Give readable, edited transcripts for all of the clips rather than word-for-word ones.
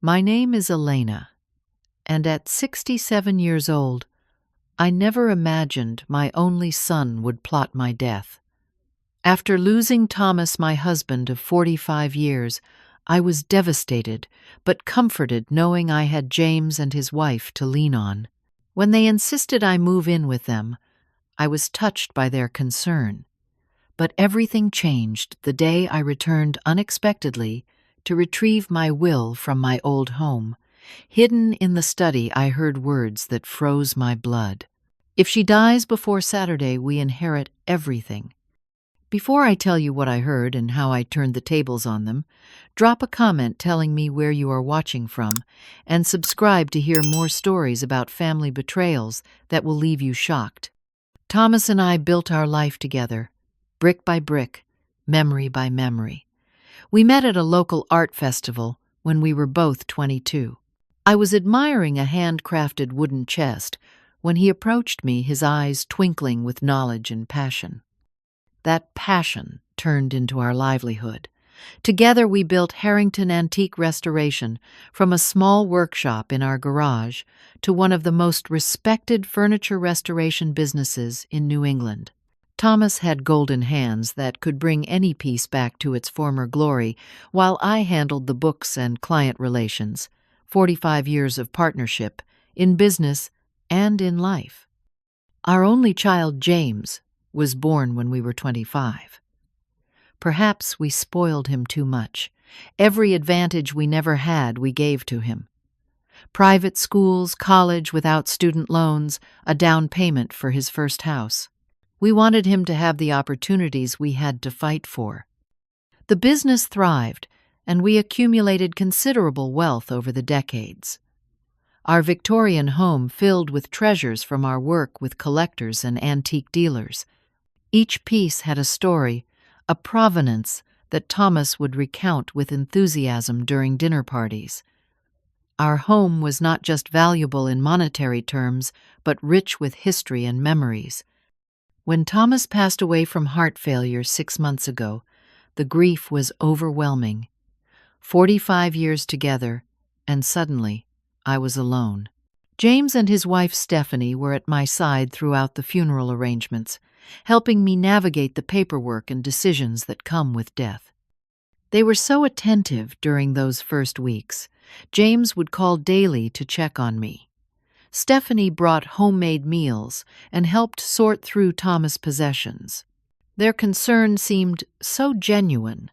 My name is Elena, and at 67 years old, I never imagined my only son would plot my death. After losing Thomas, my husband of 45 years, I was devastated, but comforted knowing I had James and his wife to lean on. When they insisted I move in with them, I was touched by their concern. But everything changed the day I returned unexpectedly to retrieve my will from my old home. Hidden in the study, I heard words that froze my blood. If she dies before Saturday, we inherit everything. Before I tell you what I heard and how I turned the tables on them, drop a comment telling me where you are watching from, and subscribe to hear more stories about family betrayals that will leave you shocked. Thomas and I built our life together, brick by brick, memory by memory. We met at a local art festival when we were both 22. I was admiring a handcrafted wooden chest when he approached me, his eyes twinkling with knowledge and passion. That passion turned into our livelihood. Together we built Harrington Antique Restoration, from a small workshop in our garage to one of the most respected furniture restoration businesses in New England. Thomas had golden hands that could bring any piece back to its former glory, while I handled the books and client relations. 45 years of partnership, in business and in life. Our only child, James, was born when we were 25. Perhaps we spoiled him too much. Every advantage we never had, we gave to him. Private schools, college without student loans, a down payment for his first house. We wanted him to have the opportunities we had to fight for. The business thrived, and we accumulated considerable wealth over the decades. Our Victorian home filled with treasures from our work with collectors and antique dealers. Each piece had a story, a provenance that Thomas would recount with enthusiasm during dinner parties. Our home was not just valuable in monetary terms, but rich with history and memories. When Thomas passed away from heart failure 6 months ago, the grief was overwhelming. 45 years together, and suddenly I was alone. James and his wife Stephanie were at my side throughout the funeral arrangements, helping me navigate the paperwork and decisions that come with death. They were so attentive during those first weeks. James would call daily to check on me. Stephanie brought homemade meals and helped sort through Thomas' possessions. Their concern seemed so genuine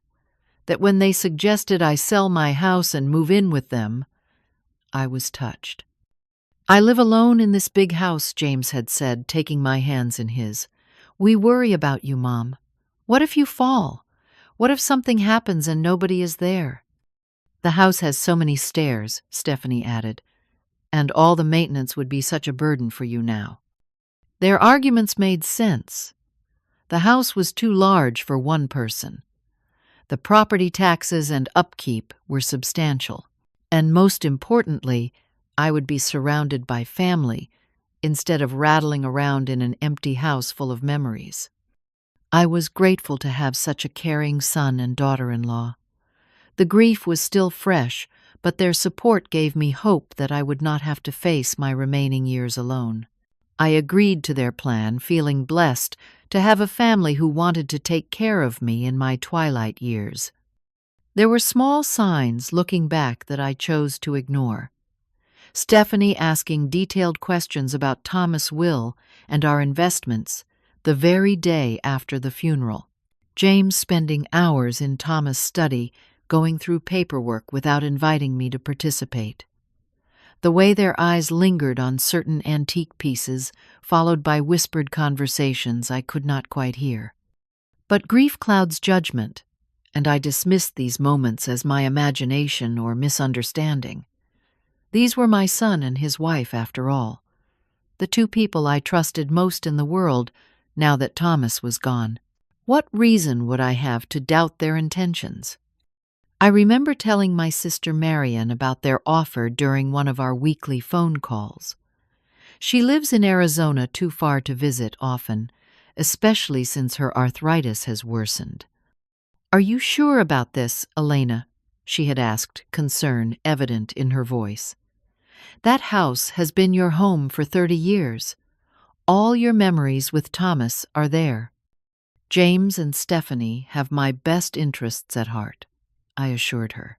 that when they suggested I sell my house and move in with them, I was touched. "I live alone in this big house," James had said, taking my hands in his. "We worry about you, Mom. What if you fall? What if something happens and nobody is there?" "The house has so many stairs," Stephanie added, "and all the maintenance would be such a burden for you now." Their arguments made sense. The house was too large for one person. The property taxes and upkeep were substantial. And most importantly, I would be surrounded by family instead of rattling around in an empty house full of memories. I was grateful to have such a caring son and daughter-in-law. The grief was still fresh, but their support gave me hope that I would not have to face my remaining years alone. I agreed to their plan, feeling blessed to have a family who wanted to take care of me in my twilight years. There were small signs looking back that I chose to ignore. Stephanie asking detailed questions about Thomas' will and our investments the very day after the funeral. James spending hours in Thomas' study going through paperwork without inviting me to participate. The way their eyes lingered on certain antique pieces, followed by whispered conversations I could not quite hear. But grief clouds judgment, and I dismissed these moments as my imagination or misunderstanding. These were my son and his wife, after all, the two people I trusted most in the world now that Thomas was gone. What reason would I have to doubt their intentions? I remember telling my sister Marian about their offer during one of our weekly phone calls. She lives in Arizona, too far to visit often, especially since her arthritis has worsened. "Are you sure about this, Elena?" she had asked, concern evident in her voice. That house has been your home for 30 years. All your memories with Thomas are there. James and Stephanie have my best interests at heart, I assured her.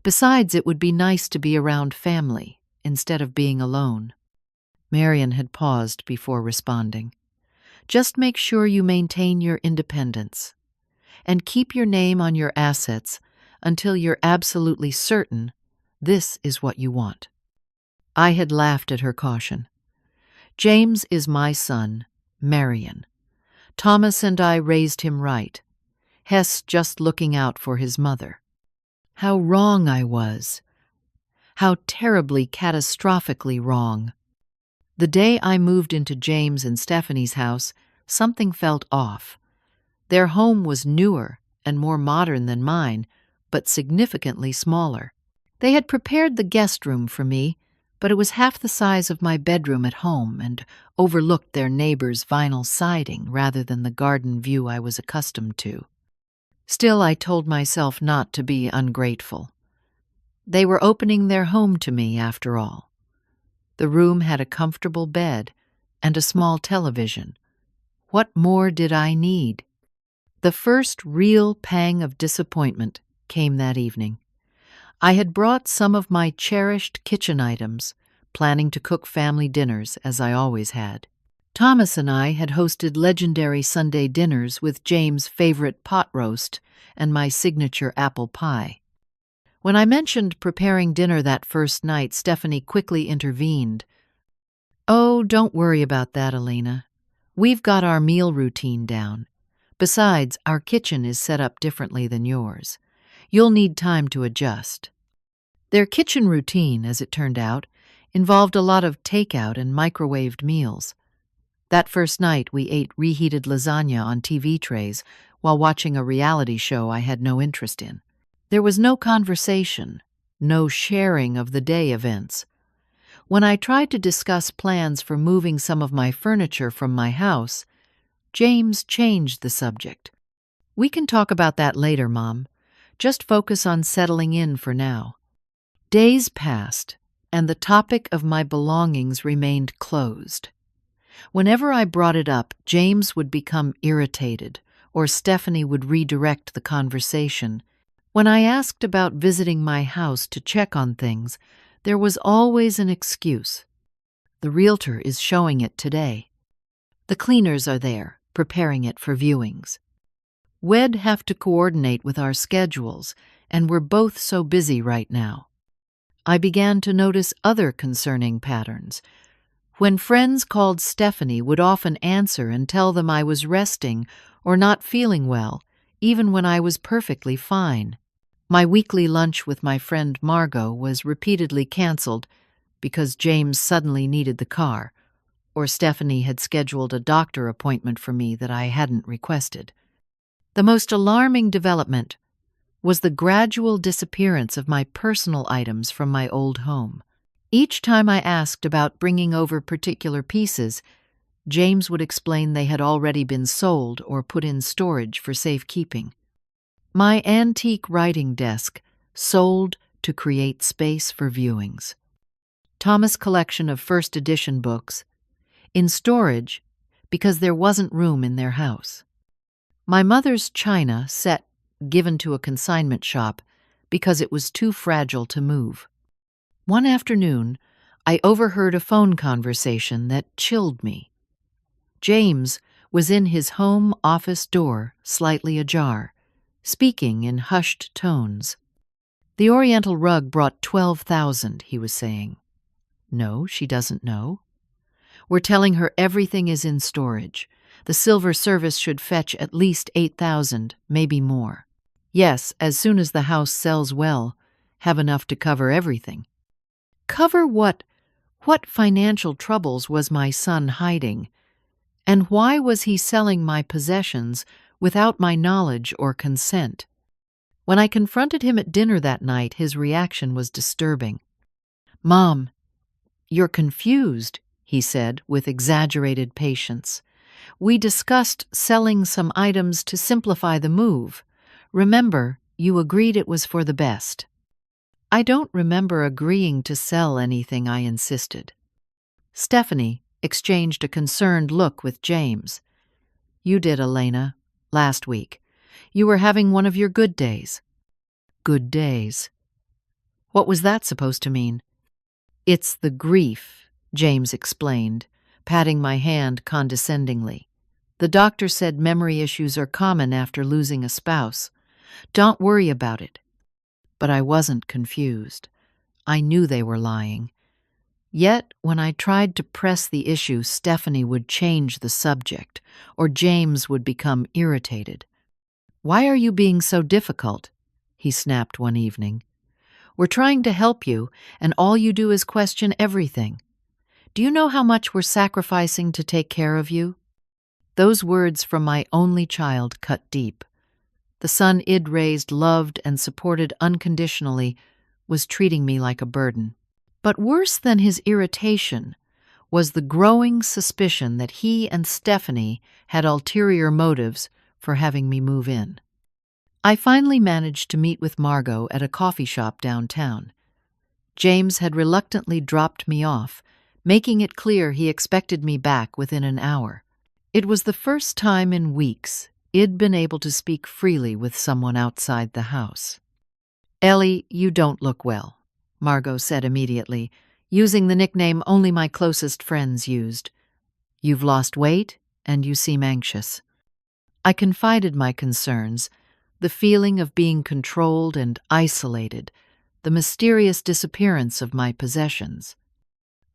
Besides, it would be nice to be around family instead of being alone. Marian had paused before responding. Just make sure you maintain your independence and keep your name on your assets until you're absolutely certain this is what you want. I had laughed at her caution. James is my son, Marian. Thomas and I raised him right. Hess just looking out for his mother. How wrong I was. How terribly, catastrophically wrong. The day I moved into James and Stephanie's house, something felt off. Their home was newer and more modern than mine, but significantly smaller. They had prepared the guest room for me, but it was half the size of my bedroom at home and overlooked their neighbor's vinyl siding rather than the garden view I was accustomed to. Still, I told myself not to be ungrateful. They were opening their home to me, after all. The room had a comfortable bed and a small television. What more did I need? The first real pang of disappointment came that evening. I had brought some of my cherished kitchen items, planning to cook family dinners as I always had. Thomas and I had hosted legendary Sunday dinners with James' favorite pot roast and my signature apple pie. When I mentioned preparing dinner that first night, Stephanie quickly intervened. "Oh, don't worry about that, Elena. We've got our meal routine down. Besides, our kitchen is set up differently than yours. You'll need time to adjust." Their kitchen routine, as it turned out, involved a lot of takeout and microwaved meals. That first night, we ate reheated lasagna on TV trays while watching a reality show I had no interest in. There was no conversation, no sharing of the day events. When I tried to discuss plans for moving some of my furniture from my house, James changed the subject. "We can talk about that later, Mom. Just focus on settling in for now." Days passed, and the topic of my belongings remained closed. Whenever I brought it up, James would become irritated, or Stephanie would redirect the conversation. When I asked about visiting my house to check on things, there was always an excuse. "The realtor is showing it today. The cleaners are there, preparing it for viewings. We'd have to coordinate with our schedules, and we're both so busy right now." I began to notice other concerning patterns. When friends called, Stephanie would often answer and tell them I was resting or not feeling well, even when I was perfectly fine. My weekly lunch with my friend Margot was repeatedly canceled because James suddenly needed the car, or Stephanie had scheduled a doctor appointment for me that I hadn't requested. The most alarming development was the gradual disappearance of my personal items from my old home. Each time I asked about bringing over particular pieces, James would explain they had already been sold or put in storage for safekeeping. My antique writing desk, sold to create space for viewings. Thomas' collection of first edition books, in storage because there wasn't room in their house. My mother's china set given to a consignment shop because it was too fragile to move. One afternoon, I overheard a phone conversation that chilled me. James was in his home office door, slightly ajar, speaking in hushed tones. "The Oriental rug brought 12,000, he was saying. No, she doesn't know. We're telling her everything is in storage. The silver service should fetch at least 8,000, maybe more. Yes, as soon as the house sells well, have enough to cover everything." Cover what? What financial troubles was my son hiding? And why was he selling my possessions without my knowledge or consent? When I confronted him at dinner that night, his reaction was disturbing. "Mom, you're confused," he said with exaggerated patience. "We discussed selling some items to simplify the move. Remember, you agreed it was for the best. I don't remember agreeing to sell anything, I insisted. Stephanie exchanged a concerned look with James. You did, Elena, last week. You were having one of your good days. Good days. What was that supposed to mean? It's the grief, James explained, patting my hand condescendingly. The doctor said memory issues are common after losing a spouse. Don't worry about it. But I wasn't confused. I knew they were lying. Yet, when I tried to press the issue, Stephanie would change the subject, or James would become irritated. Why are you being so difficult? He snapped one evening. We're trying to help you, and all you do is question everything. Do you know how much we're sacrificing to take care of you? Those words from my only child cut deep. The son Id raised, loved, and supported unconditionally was treating me like a burden. But worse than his irritation was the growing suspicion that he and Stephanie had ulterior motives for having me move in. I finally managed to meet with Margot at a coffee shop downtown. James had reluctantly dropped me off, making it clear he expected me back within an hour. It was the first time in weeks I'd been able to speak freely with someone outside the house. Ellie, you don't look well, Margot said immediately, using the nickname only my closest friends used. You've lost weight, and you seem anxious. I confided my concerns, the feeling of being controlled and isolated, the mysterious disappearance of my possessions.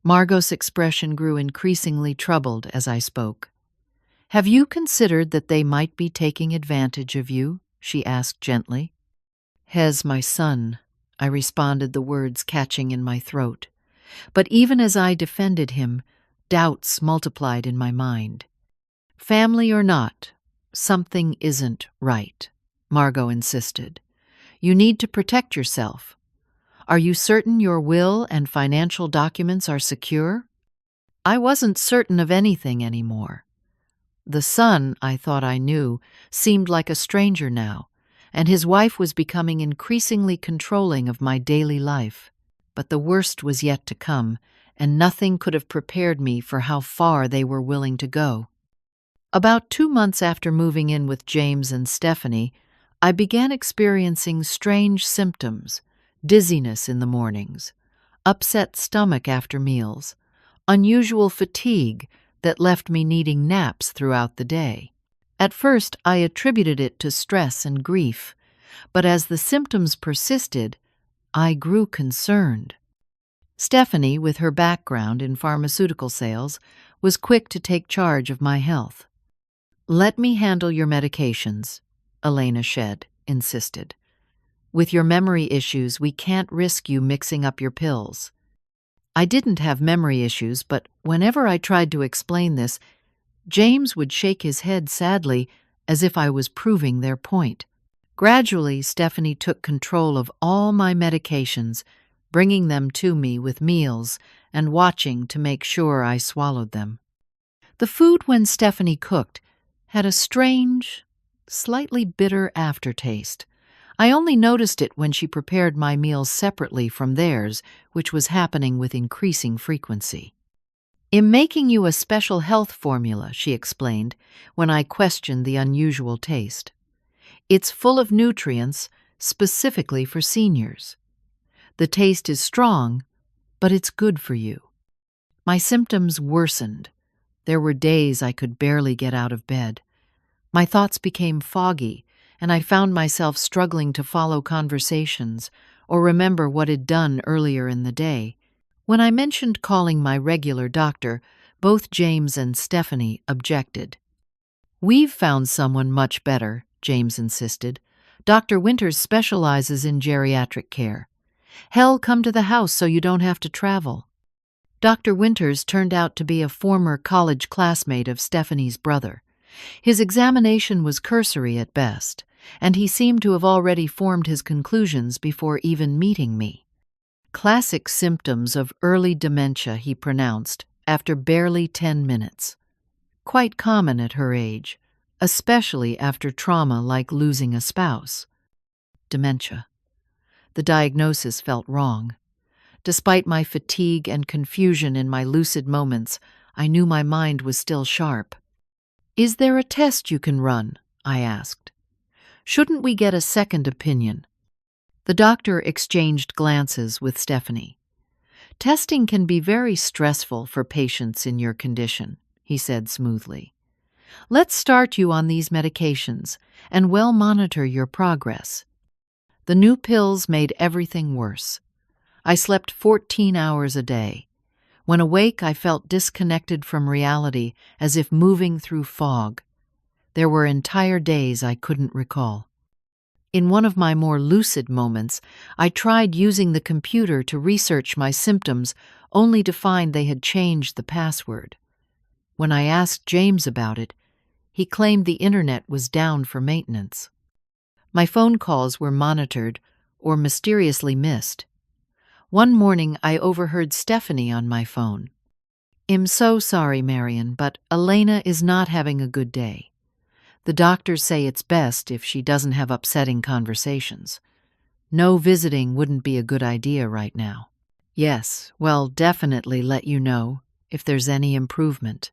Margot's expression grew increasingly troubled as I spoke. Have you considered that they might be taking advantage of you? She asked gently. Hez, my son, I responded, the words catching in my throat. But even as I defended him, doubts multiplied in my mind. Family or not, something isn't right, Margot insisted. You need to protect yourself. Are you certain your will and financial documents are secure? I wasn't certain of anything anymore. The son I thought I knew seemed like a stranger now, and his wife was becoming increasingly controlling of my daily life. But the worst was yet to come, and nothing could have prepared me for how far they were willing to go. About 2 months after moving in with James and Stephanie, I began experiencing strange symptoms: dizziness in the mornings, upset stomach after meals, unusual fatigue that left me needing naps throughout the day. At first, I attributed it to stress and grief, but as the symptoms persisted, I grew concerned. Stephanie, with her background in pharmaceutical sales, was quick to take charge of my health. Let me handle your medications, Elena insisted. With your memory issues, we can't risk you mixing up your pills. I didn't have memory issues, but whenever I tried to explain this, James would shake his head sadly, as if I was proving their point. Gradually, Stephanie took control of all my medications, bringing them to me with meals and watching to make sure I swallowed them. The food, when Stephanie cooked, had a strange, slightly bitter aftertaste. I only noticed it when she prepared my meals separately from theirs, which was happening with increasing frequency. I'm making you a special health formula, she explained, when I questioned the unusual taste. It's full of nutrients specifically for seniors. The taste is strong, but it's good for you. My symptoms worsened. There were days I could barely get out of bed. My thoughts became foggy, and I found myself struggling to follow conversations or remember what I'd done earlier in the day. When I mentioned calling my regular doctor, both James and Stephanie objected. We've found someone much better, James insisted. Dr. Winters specializes in geriatric care. He'll come to the house so you don't have to travel. Dr. Winters turned out to be a former college classmate of Stephanie's brother. His examination was cursory at best, and he seemed to have already formed his conclusions before even meeting me. Classic symptoms of early dementia, he pronounced, after barely 10 minutes. Quite common at her age, especially after trauma like losing a spouse. dementia. The diagnosis felt wrong. Despite my fatigue and confusion in my lucid moments, I knew my mind was still sharp. "Is there a test you can run?" I asked. "Shouldn't we get a second opinion?" The doctor exchanged glances with Stephanie. "Testing can be very stressful for patients in your condition," he said smoothly. "Let's start you on these medications and well monitor your progress." The new pills made everything worse. I slept 14 hours a day. When awake, I felt disconnected from reality, as if moving through fog. There were entire days I couldn't recall. In one of my more lucid moments, I tried using the computer to research my symptoms, only to find they had changed the password. When I asked James about it, he claimed the internet was down for maintenance. My phone calls were monitored or mysteriously missed. One morning, I overheard Stephanie on my phone. "I'm so sorry, Marion, but Elena is not having a good day. The doctors say it's best if she doesn't have upsetting conversations. No visiting wouldn't be a good idea right now." "Yes, well, definitely let you know if there's any improvement."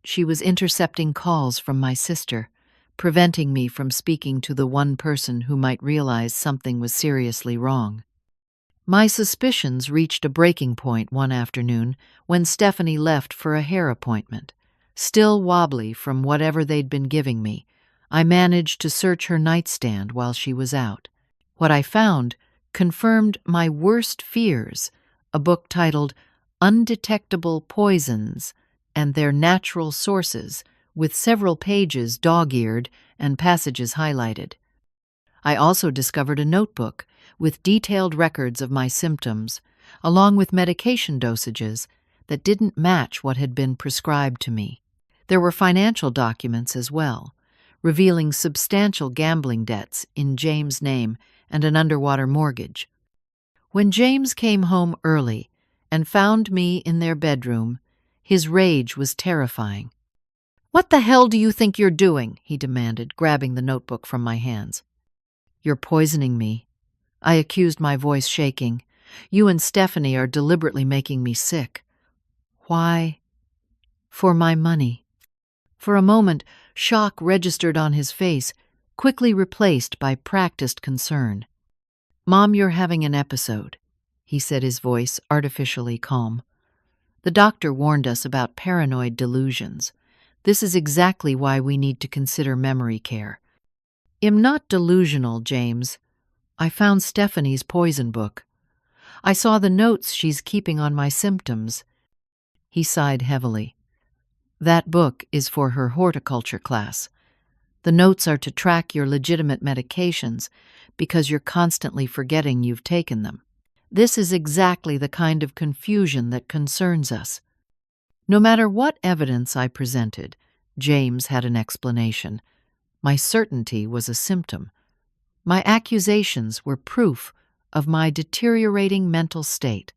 She was intercepting calls from my sister, preventing me from speaking to the one person who might realize something was seriously wrong. My suspicions reached a breaking point one afternoon when Stephanie left for a hair appointment. Still wobbly from whatever they'd been giving me, I managed to search her nightstand while she was out. What I found confirmed my worst fears, a book titled Undetectable Poisons and Their Natural Sources, with several pages dog-eared and passages highlighted. I also discovered a notebook with detailed records of my symptoms, along with medication dosages that didn't match what had been prescribed to me. There were financial documents as well, revealing substantial gambling debts in James' name and an underwater mortgage. When James came home early and found me in their bedroom, his rage was terrifying. "What the hell do you think you're doing?" he demanded, grabbing the notebook from my hands. "You're poisoning me," I accused, my voice shaking. "You and Stephanie are deliberately making me sick." "Why?" "For my money." For a moment, shock registered on his face, quickly replaced by practiced concern. "Mom, you're having an episode," he said, his voice artificially calm. "The doctor warned us about paranoid delusions. This is exactly why we need to consider memory care." "I'm not delusional, James. I found Stephanie's poison book. I saw the notes she's keeping on my symptoms." He sighed heavily. "That book is for her horticulture class. The notes are to track your legitimate medications because you're constantly forgetting you've taken them. This is exactly the kind of confusion that concerns us." No matter what evidence I presented, James had an explanation. My certainty was a symptom. My accusations were proof of my deteriorating mental state.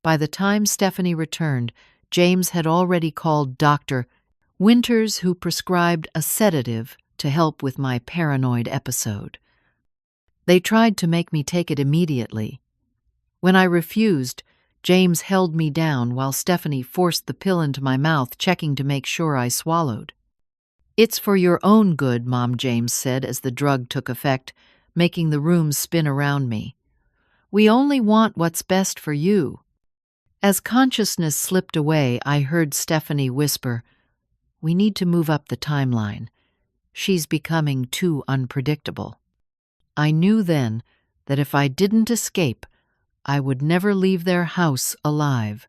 By the time Stephanie returned, James had already called Dr. Winters, who prescribed a sedative to help with my paranoid episode. They tried to make me take it immediately. When I refused, James held me down while Stephanie forced the pill into my mouth, checking to make sure I swallowed. "It's for your own good," Mom, James said as the drug took effect, making the room spin around me. "We only want what's best for you." As consciousness slipped away, I heard Stephanie whisper, "We need to move up the timeline. She's becoming too unpredictable." I knew then that if I didn't escape, I would never leave their house alive.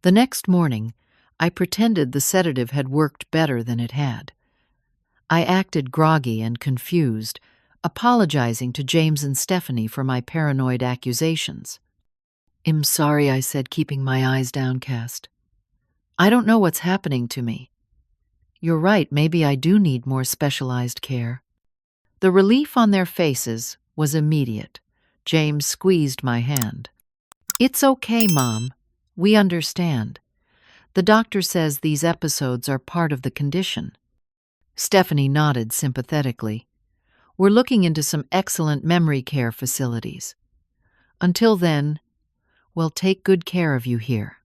The next morning, I pretended the sedative had worked better than it had. I acted groggy and confused, apologizing to James and Stephanie for my paranoid accusations. "I'm sorry," I said, keeping my eyes downcast. "I don't know what's happening to me. You're right, maybe I do need more specialized care." The relief on their faces was immediate. James squeezed my hand. "It's okay, Mom. We understand. The doctor says these episodes are part of the condition." Stephanie nodded sympathetically. We're looking into some excellent memory care facilities. Until then, we'll take good care of you here."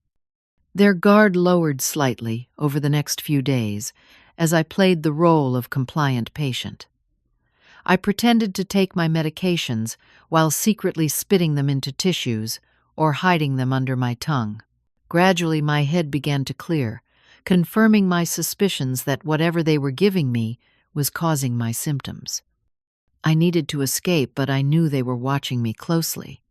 Their guard lowered slightly over the next few days as I played the role of compliant patient. I pretended to take my medications while secretly spitting them into tissues or hiding them under my tongue. Gradually, my head began to clear, confirming my suspicions that whatever they were giving me was causing my symptoms. I needed to escape, but I knew they were watching me closely.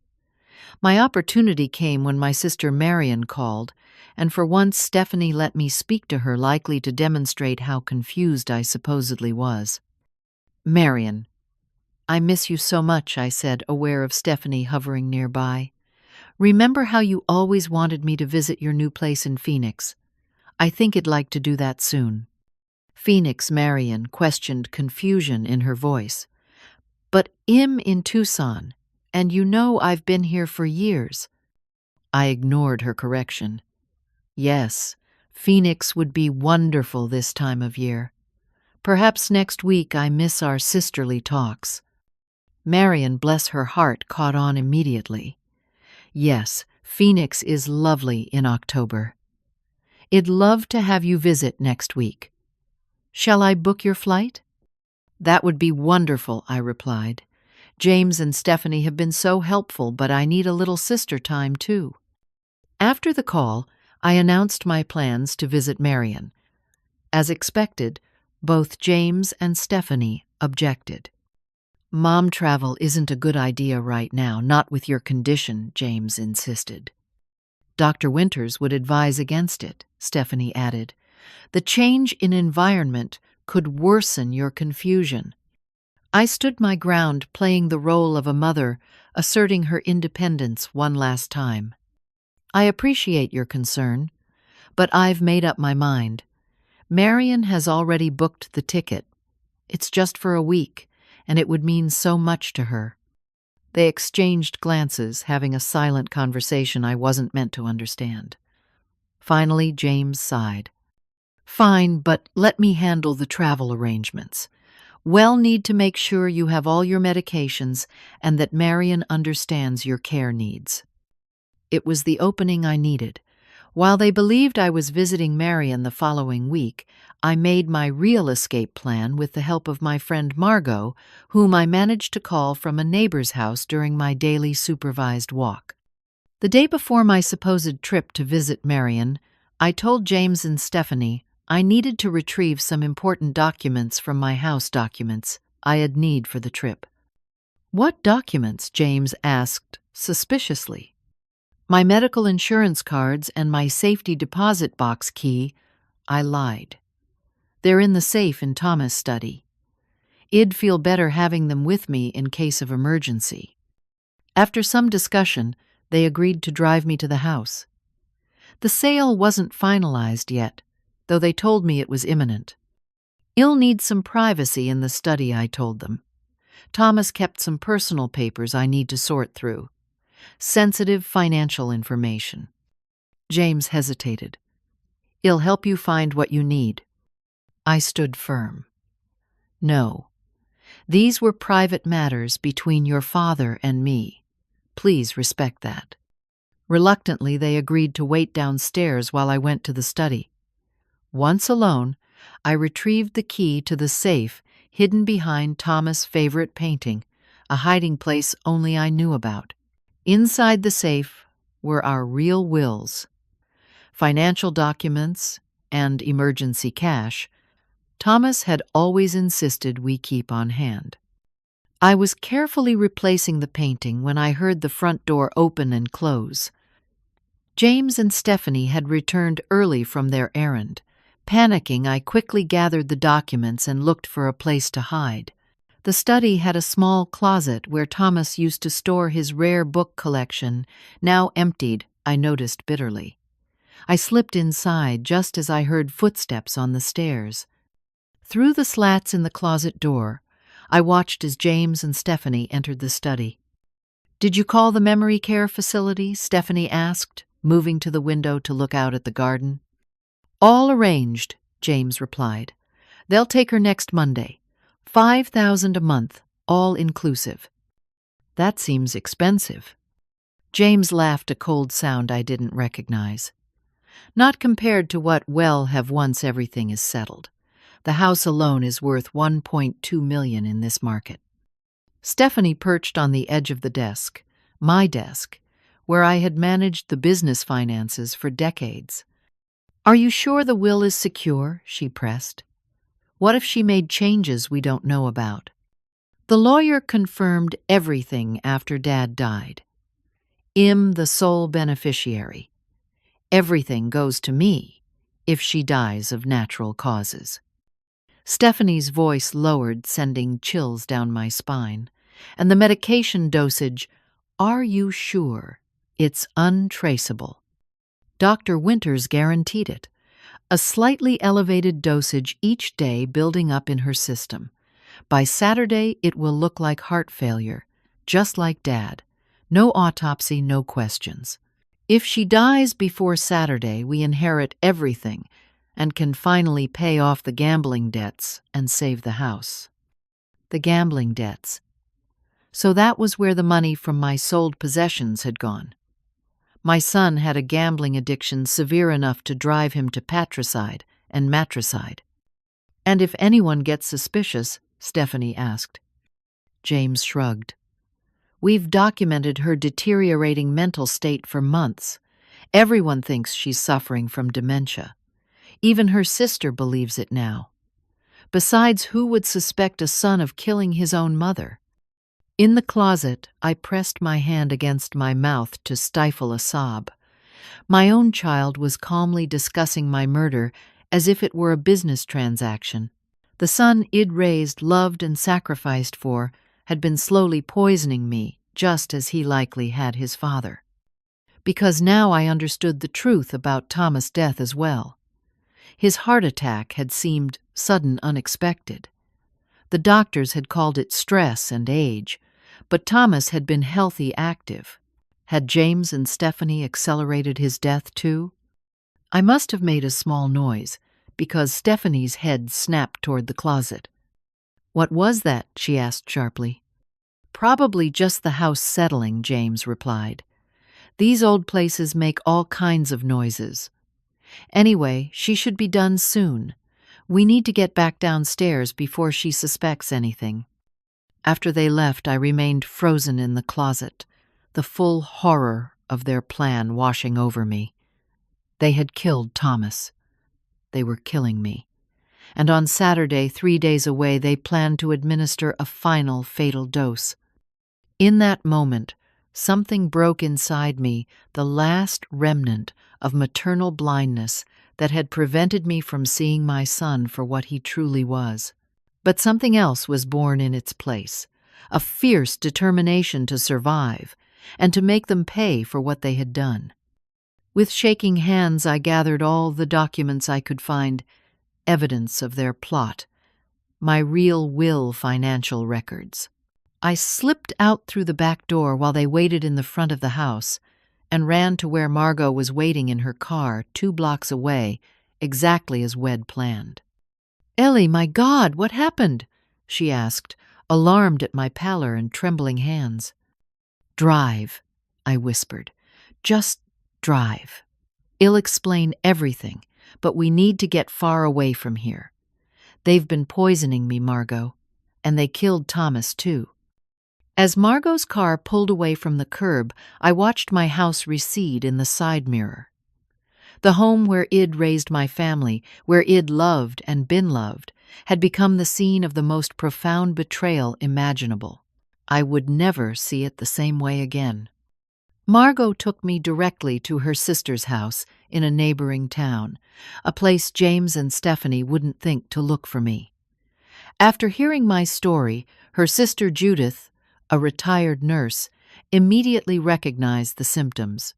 My opportunity came when my sister Marion called, and for once Stephanie let me speak to her, likely to demonstrate how confused I supposedly was. "Marion, I miss you so much," I said, aware of Stephanie hovering nearby. "Remember how you always wanted me to visit your new place in Phoenix? I think I'd like to do that soon." "Phoenix," Marion questioned, confusion in her voice. "But I'm in Tucson, and you know I've been here for years." I ignored her correction. "Yes, Phoenix would be wonderful this time of year. Perhaps next week. I miss our sisterly talks." Marion, bless her heart, caught on immediately. "Yes, Phoenix is lovely in October. I'd love to have you visit next week. Shall I book your flight?" "That would be wonderful," I replied. "James and Stephanie have been so helpful, but I need a little sister time too." After the call, I announced my plans to visit Marion. As expected, both James and Stephanie objected. "Mom, travel isn't a good idea right now, not with your condition," James insisted. "Dr. Winters would advise against it," Stephanie added. "The change in environment could worsen your confusion." I stood my ground, playing the role of a mother, asserting her independence one last time. "I appreciate your concern, but I've made up my mind. Marion has already booked the ticket. It's just for a week, and it would mean so much to her." They exchanged glances, having a silent conversation I wasn't meant to understand. Finally, James sighed. "Fine, but let me handle the travel arrangements. We'll need to make sure you have all your medications and that Marion understands your care needs." It was the opening I needed. While they believed I was visiting Marion the following week, I made my real escape plan with the help of my friend Margot, whom I managed to call from a neighbor's house during my daily supervised walk. The day before my supposed trip to visit Marion, I told James and Stephanie I needed to retrieve some important documents from my house documents I'd need for the trip. "What documents?" James asked suspiciously. "My medical insurance cards and my safety deposit box key." I lied. "They're in the safe in Thomas' study. I'd feel better having them with me in case of emergency." After some discussion, they agreed to drive me to the house. The sale wasn't finalized yet, though they told me it was imminent. "You'll need some privacy in the study," I told them. "Thomas kept some personal papers I need to sort through. Sensitive financial information." James hesitated. "I'll help you find what you need." I stood firm. "No. These were private matters between your father and me. Please respect that." Reluctantly, they agreed to wait downstairs while I went to the study. Once alone, I retrieved the key to the safe hidden behind Thomas' favorite painting, a hiding place only I knew about. Inside the safe were our real wills, financial documents, and emergency cash Thomas had always insisted we keep on hand. I was carefully replacing the painting when I heard the front door open and close. James and Stephanie had returned early from their errand. Panicking, I quickly gathered the documents and looked for a place to hide. The study had a small closet where Thomas used to store his rare book collection, now emptied, I noticed bitterly. I slipped inside just as I heard footsteps on the stairs. Through the slats in the closet door, I watched as James and Stephanie entered the study. "Did you call the memory care facility?" Stephanie asked, moving to the window to look out at the garden. "All arranged," James replied. "They'll take her next Monday. $5,000 a month, all inclusive. That seems expensive. James laughed, a cold sound I didn't recognize. Not compared to what we'll have once everything is settled. The house alone is worth $1.2 million in this market. Stephanie perched on the edge of the desk, my desk, where I had managed the business finances for decades. "Are you sure the will is secure?" she pressed. "What if she made changes we don't know about?" The lawyer confirmed everything after Dad died. "I'm the sole beneficiary. Everything goes to me if she dies of natural causes." Stephanie's voice lowered, sending chills down my spine. "And the medication dosage, are you sure it's untraceable?" Dr. Winters guaranteed it. A slightly elevated dosage each day building up in her system. By Saturday, it will look like heart failure, just like Dad. No autopsy, no questions. If she dies before Saturday, we inherit everything and can finally pay off the gambling debts and save the house. The gambling debts. So that was where the money from my sold possessions had gone. My son had a gambling addiction severe enough to drive him to patricide and matricide. "And if anyone gets suspicious?" Stephanie asked. James shrugged. "We've documented her deteriorating mental state for months. Everyone thinks she's suffering from dementia. Even her sister believes it now. Besides, who would suspect a son of killing his own mother?" In the closet, I pressed my hand against my mouth to stifle a sob. My own child was calmly discussing my murder as if it were a business transaction. The son I'd raised, loved, and sacrificed for had been slowly poisoning me, just as he likely had his father. Because now I understood the truth about Thomas' death as well. His heart attack had seemed sudden, unexpected. The doctors had called it stress and age, but Thomas had been healthy, active. Had James and Stephanie accelerated his death too? I must have made a small noise, because Stephanie's head snapped toward the closet. "What was that?" she asked sharply. "Probably just the house settling," James replied. "These old places make all kinds of noises. Anyway, she should be done soon. We need to get back downstairs before she suspects anything." After they left, I remained frozen in the closet, the full horror of their plan washing over me. They had killed Thomas. They were killing me. And on Saturday, 3 days away, they planned to administer a final fatal dose. In that moment, something broke inside me, the last remnant of maternal blindness that had prevented me from seeing my son for what he truly was. But something else was born in its place, a fierce determination to survive and to make them pay for what they had done. With shaking hands, I gathered all the documents I could find, evidence of their plot, my real will financial records. I slipped out through the back door while they waited in the front of the house and ran to where Margot was waiting in her car 2 blocks away, exactly as we'd planned. "Ellie, my God, what happened?" she asked, alarmed at my pallor and trembling hands. "Drive," I whispered. "Just drive. I'll explain everything, but we need to get far away from here. They've been poisoning me, Margot, and they killed Thomas too." As Margot's car pulled away from the curb, I watched my house recede in the side mirror. The home where I'd raised my family, where I'd loved and been loved, had become the scene of the most profound betrayal imaginable. I would never see it the same way again. Margot took me directly to her sister's house in a neighboring town, a place James and Stephanie wouldn't think to look for me. After hearing my story, her sister Judith, a retired nurse, immediately recognized the symptoms.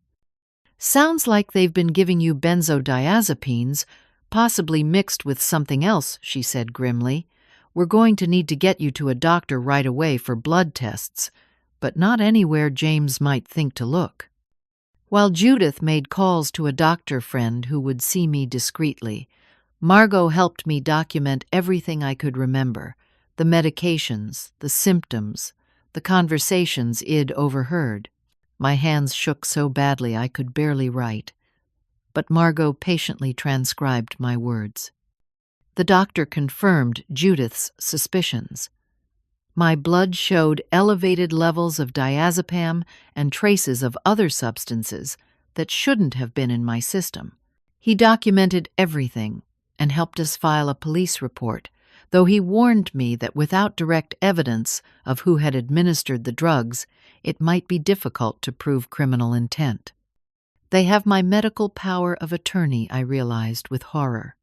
"Sounds like they've been giving you benzodiazepines, possibly mixed with something else," she said grimly. "We're going to need to get you to a doctor right away for blood tests, but not anywhere James might think to look." While Judith made calls to a doctor friend who would see me discreetly, Margot helped me document everything I could remember, the medications, the symptoms, the conversations I'd overheard. My hands shook so badly I could barely write, but Margot patiently transcribed my words. The doctor confirmed Judith's suspicions. My blood showed elevated levels of diazepam and traces of other substances that shouldn't have been in my system. He documented everything and helped us file a police report, though he warned me that without direct evidence of who had administered the drugs, it might be difficult to prove criminal intent. They have my medical power of attorney, I realized with horror.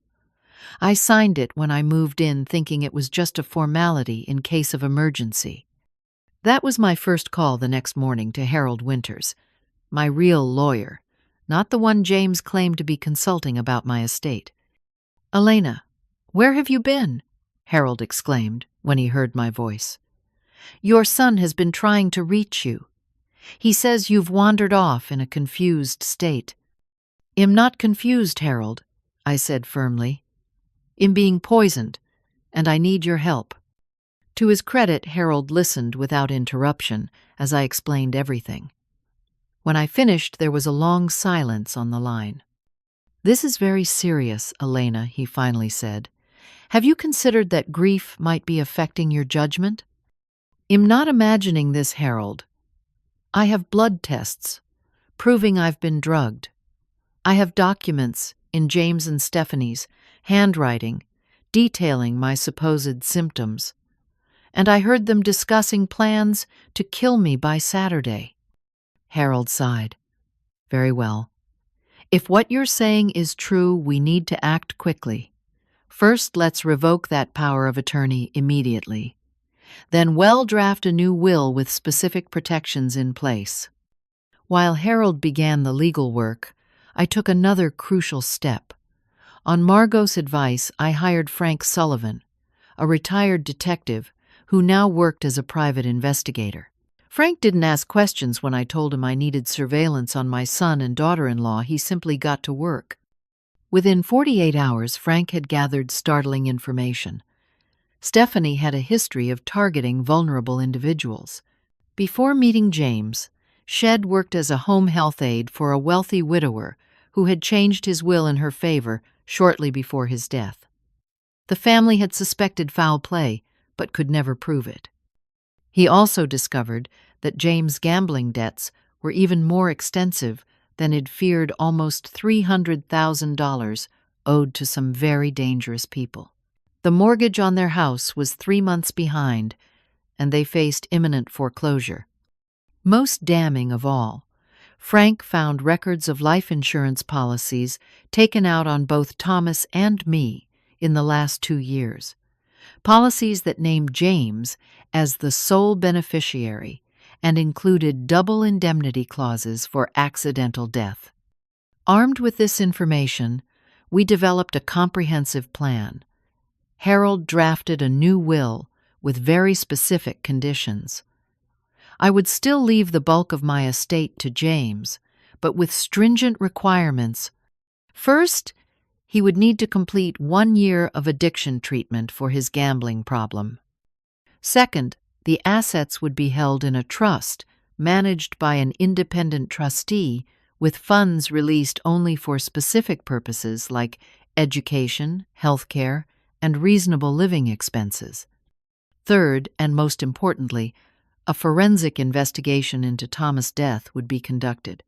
I signed it when I moved in, thinking it was just a formality in case of emergency. That was my first call the next morning to Harold Winters, my real lawyer, not the one James claimed to be consulting about my estate. "Elena, where have you been?" Harold exclaimed when he heard my voice. "Your son has been trying to reach you. He says you've wandered off in a confused state." "I'm not confused, Harold," I said firmly. "I'm being poisoned, and I need your help." To his credit, Harold listened without interruption as I explained everything. When I finished, there was a long silence on the line. "This is very serious, Elena," he finally said. "Have you considered that grief might be affecting your judgment?" "I'm not imagining this, Harold. I have blood tests proving I've been drugged. I have documents in James and Stephanie's handwriting detailing my supposed symptoms. And I heard them discussing plans to kill me by Saturday." Harold sighed. "Very well. If what you're saying is true, we need to act quickly. First, let's revoke that power of attorney immediately. Then draft a new will with specific protections in place." While Harold began the legal work, I took another crucial step. On Margot's advice, I hired Frank Sullivan, a retired detective who now worked as a private investigator. Frank didn't ask questions when I told him I needed surveillance on my son and daughter-in-law. He simply got to work. Within 48 hours, Frank had gathered startling information. Stephanie had a history of targeting vulnerable individuals. Before meeting James, Shed worked as a home health aide for a wealthy widower who had changed his will in her favor shortly before his death. The family had suspected foul play, but could never prove it. He also discovered that James' gambling debts were even more extensive than he'd feared, almost $300,000 owed to some very dangerous people. The mortgage on their house was 3 months behind, and they faced imminent foreclosure. Most damning of all, Frank found records of life insurance policies taken out on both Thomas and me in the last 2 years. Policies that named James as the sole beneficiary and included double indemnity clauses for accidental death. Armed with this information, we developed a comprehensive plan. Harold drafted a new will with very specific conditions. I would still leave the bulk of my estate to James, but with stringent requirements. First, he would need to complete 1 year of addiction treatment for his gambling problem. Second, the assets would be held in a trust managed by an independent trustee with funds released only for specific purposes like education, healthcare, and reasonable living expenses. Third, and most importantly, a forensic investigation into Thomas' death would be conducted.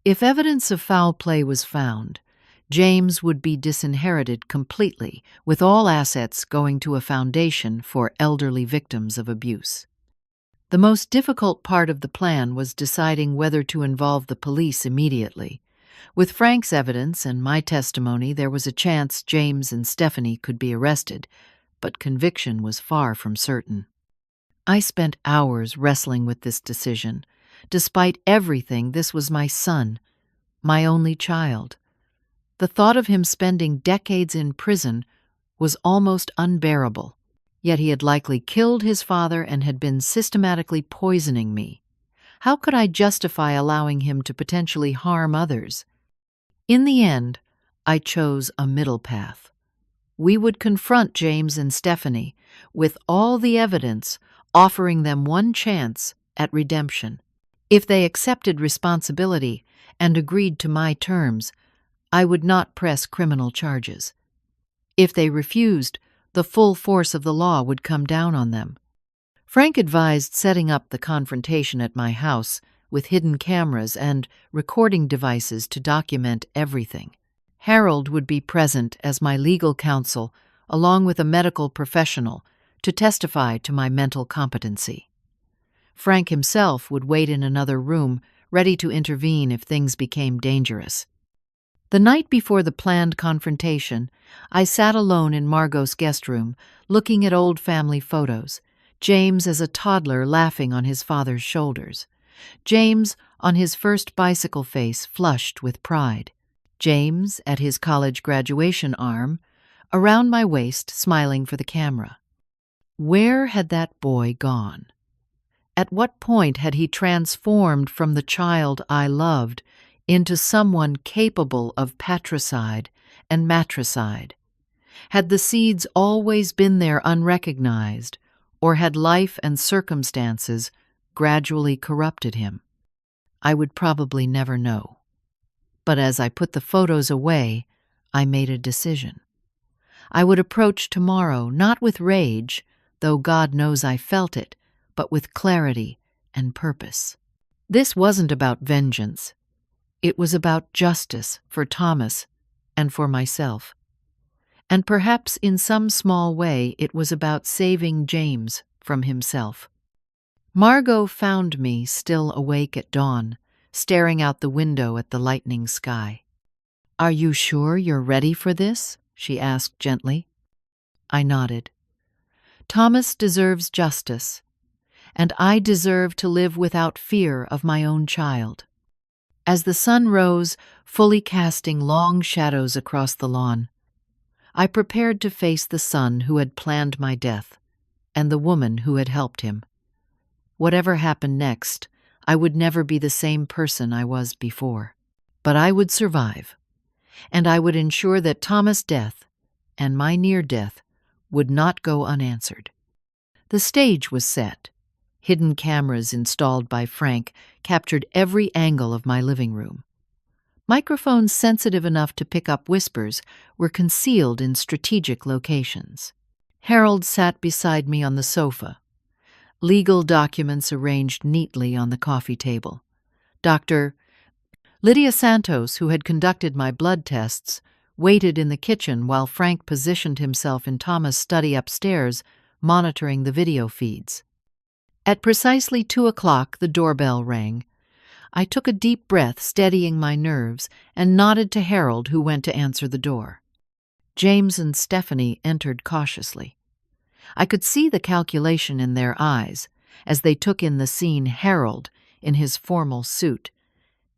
If evidence of foul play was found, James would be disinherited completely, with all assets going to a foundation for elderly victims of abuse. The most difficult part of the plan was deciding whether to involve the police immediately. With Frank's evidence and my testimony, there was a chance James and Stephanie could be arrested, but conviction was far from certain. I spent hours wrestling with this decision. Despite everything, this was my son, my only child. The thought of him spending decades in prison was almost unbearable. Yet he had likely killed his father and had been systematically poisoning me. How could I justify allowing him to potentially harm others? In the end, I chose a middle path. We would confront James and Stephanie with all the evidence, offering them one chance at redemption. If they accepted responsibility and agreed to my terms, I would not press criminal charges. If they refused, the full force of the law would come down on them. Frank advised setting up the confrontation at my house with hidden cameras and recording devices to document everything. Harold would be present as my legal counsel, along with a medical professional, to testify to my mental competency. Frank himself would wait in another room, ready to intervene if things became dangerous. The night before the planned confrontation, I sat alone in Margot's guest room, looking at old family photos. James as a toddler laughing on his father's shoulders. James on his first bicycle face flushed with pride. James at his college graduation arm, around my waist smiling for the camera. Where had that boy gone? At what point had he transformed from the child I loved into someone capable of patricide and matricide? Had the seeds always been there unrecognized, or had life and circumstances gradually corrupted him? I would probably never know. But as I put the photos away, I made a decision. I would approach tomorrow not with rage, though God knows I felt it, but with clarity and purpose. This wasn't about vengeance. It was about justice for Thomas and for myself. And perhaps in some small way it was about saving James from himself. Margot found me still awake at dawn, staring out the window at the lightening sky. "Are you sure you're ready for this?" she asked gently. I nodded. Thomas deserves justice, and I deserve to live without fear of my own child. As the sun rose, fully casting long shadows across the lawn, I prepared to face the son who had planned my death, and the woman who had helped him. Whatever happened next, I would never be the same person I was before. But I would survive, and I would ensure that Thomas' death, and my near death, would not go unanswered. The stage was set. Hidden cameras installed by Frank captured every angle of my living room. Microphones sensitive enough to pick up whispers were concealed in strategic locations. Harold sat beside me on the sofa, legal documents arranged neatly on the coffee table. Dr. Lydia Santos, who had conducted my blood tests, waited in the kitchen while Frank positioned himself in Thomas' study upstairs, monitoring the video feeds. At precisely 2:00, the doorbell rang. I took a deep breath, steadying my nerves, and nodded to Harold, who went to answer the door. James and Stephanie entered cautiously. I could see the calculation in their eyes as they took in the scene: Harold in his formal suit,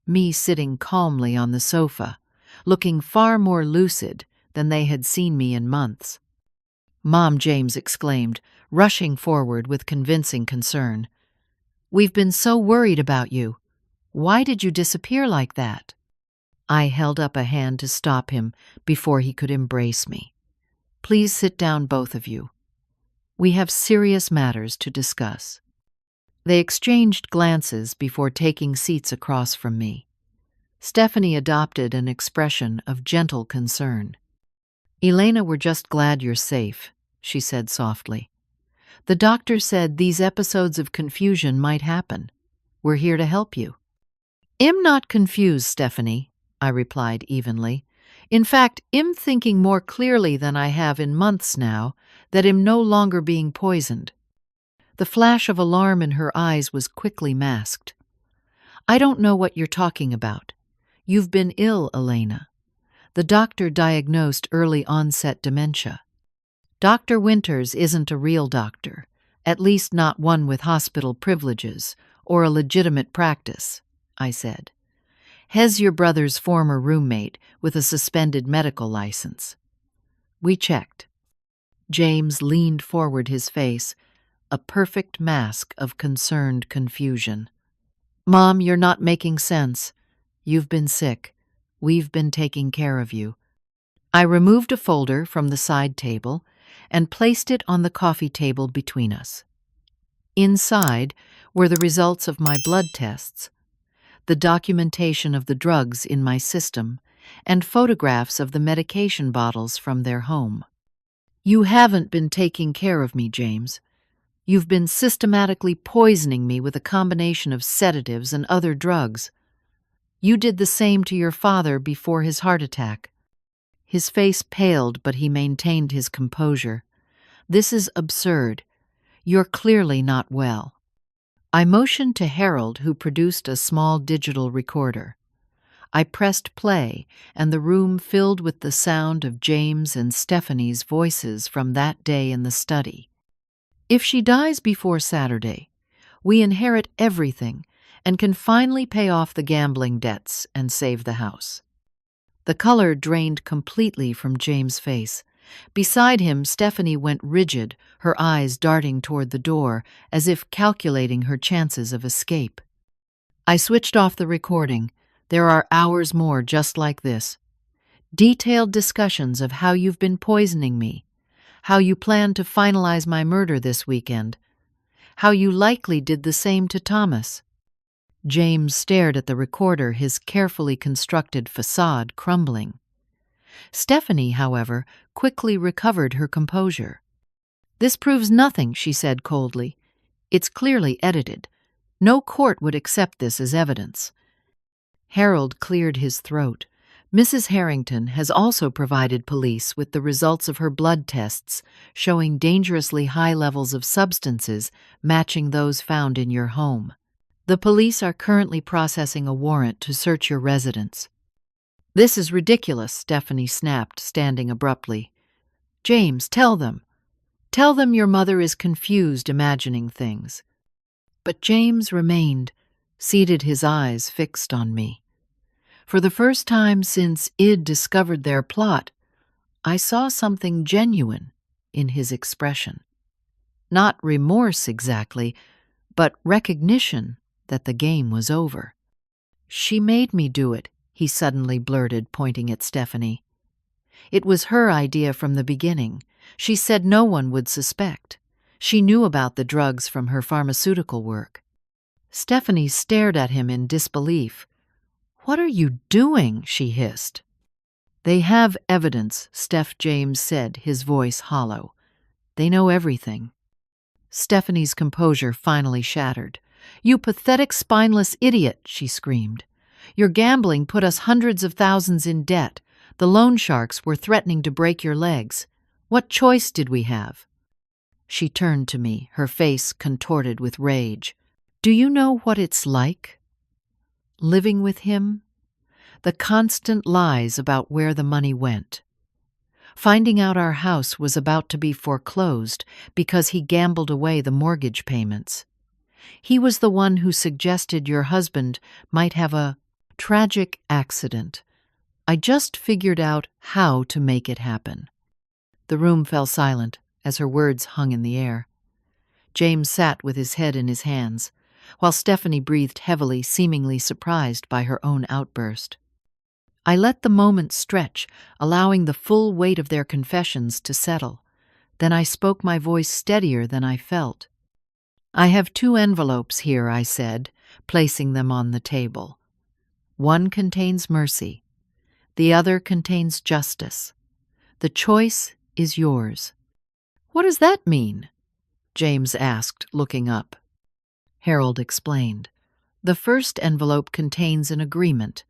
me sitting calmly on the sofa, looking far more lucid than they had seen me in months. "Mom," James exclaimed, rushing forward with convincing concern. "We've been so worried about you. Why did you disappear like that?" I held up a hand to stop him before he could embrace me. "Please sit down, both of you. We have serious matters to discuss." They exchanged glances before taking seats across from me. Stephanie adopted an expression of gentle concern. "Elena, we're just glad you're safe," she said softly. "The doctor said these episodes of confusion might happen. We're here to help you." "I'm not confused, Stephanie," I replied evenly. "In fact, I'm thinking more clearly than I have in months now that I'm no longer being poisoned." The flash of alarm in her eyes was quickly masked. "I don't know what you're talking about. You've been ill, Elena. The doctor diagnosed early-onset dementia. Dr. Winters isn't a real doctor, at least not one with hospital privileges or a legitimate practice," I said. "Hez your brother's former roommate with a suspended medical license." We checked. James leaned forward, his face a perfect mask of concerned confusion. "Mom, you're not making sense. You've been sick. We've been taking care of you." I removed a folder from the side table and placed it on the coffee table between us. Inside were the results of my blood tests, the documentation of the drugs in my system, and photographs of the medication bottles from their home. You haven't been taking care of me, James. You've been systematically poisoning me with a combination of sedatives and other drugs. You did the same to your father before his heart attack. His face paled, but he maintained his composure. This is absurd. You're clearly not well. I motioned to Harold, who produced a small digital recorder. I pressed play, and the room filled with the sound of James and Stephanie's voices from that day in the study. If she dies before Saturday, we inherit everything and can finally pay off the gambling debts and save the house. The color drained completely from James' face. Beside him, Stephanie went rigid, her eyes darting toward the door, as if calculating her chances of escape. I switched off the recording. There are hours more just like this. Detailed discussions of how you've been poisoning me, how you plan to finalize my murder this weekend, how you likely did the same to Thomas. James stared at the recorder, his carefully constructed facade crumbling. Stephanie, however, quickly recovered her composure. "This proves nothing," she said coldly. "It's clearly edited. No court would accept this as evidence." Harold cleared his throat. "Mrs. Harrington has also provided police with the results of her blood tests showing dangerously high levels of substances matching those found in your home. The police are currently processing a warrant to search your residence." "This is ridiculous," Stephanie snapped, standing abruptly. "James, tell them. Tell them your mother is confused, imagining things." But James remained, seated, his eyes fixed on me. For the first time since Id discovered their plot, I saw something genuine in his expression. Not remorse exactly, but recognition that the game was over. "She made me do it," he suddenly blurted, pointing at Stephanie. "It was her idea from the beginning. She said no one would suspect. She knew about the drugs from her pharmaceutical work." Stephanie stared at him in disbelief. "What are you doing?" she hissed. "They have evidence," James said, his voice hollow. "They know everything." Stephanie's composure finally shattered. "You pathetic, spineless idiot," she screamed. "Your gambling put us hundreds of thousands in debt. The loan sharks were threatening to break your legs. What choice did we have?" She turned to me, her face contorted with rage. "Do you know what it's like? Living with him? The constant lies about where the money went. Finding out our house was about to be foreclosed because he gambled away the mortgage payments. He was the one who suggested your husband might have a tragic accident. I just figured out how to make it happen." The room fell silent as her words hung in the air. James sat with his head in his hands, while Stephanie breathed heavily, seemingly surprised by her own outburst. I let the moment stretch, allowing the full weight of their confessions to settle. Then I spoke, my voice steadier than I felt. "I have 2 envelopes here," I said, placing them on the table. "One contains mercy. The other contains justice. The choice is yours." "What does that mean?" James asked, looking up. Harold explained. "The first envelope contains an agreement.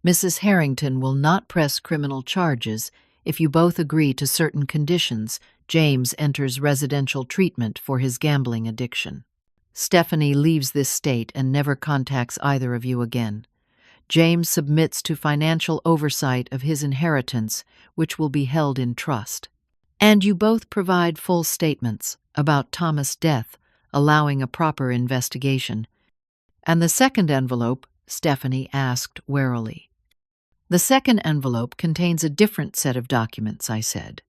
Mrs. Harrington will not press criminal charges if you both agree to certain conditions. James enters residential treatment for his gambling addiction. Stephanie leaves this state and never contacts either of you again. James submits to financial oversight of his inheritance, which will be held in trust. And you both provide full statements about Thomas' death, allowing a proper investigation." "And the second envelope?" Stephanie asked warily. "The second envelope contains a different set of documents," I said.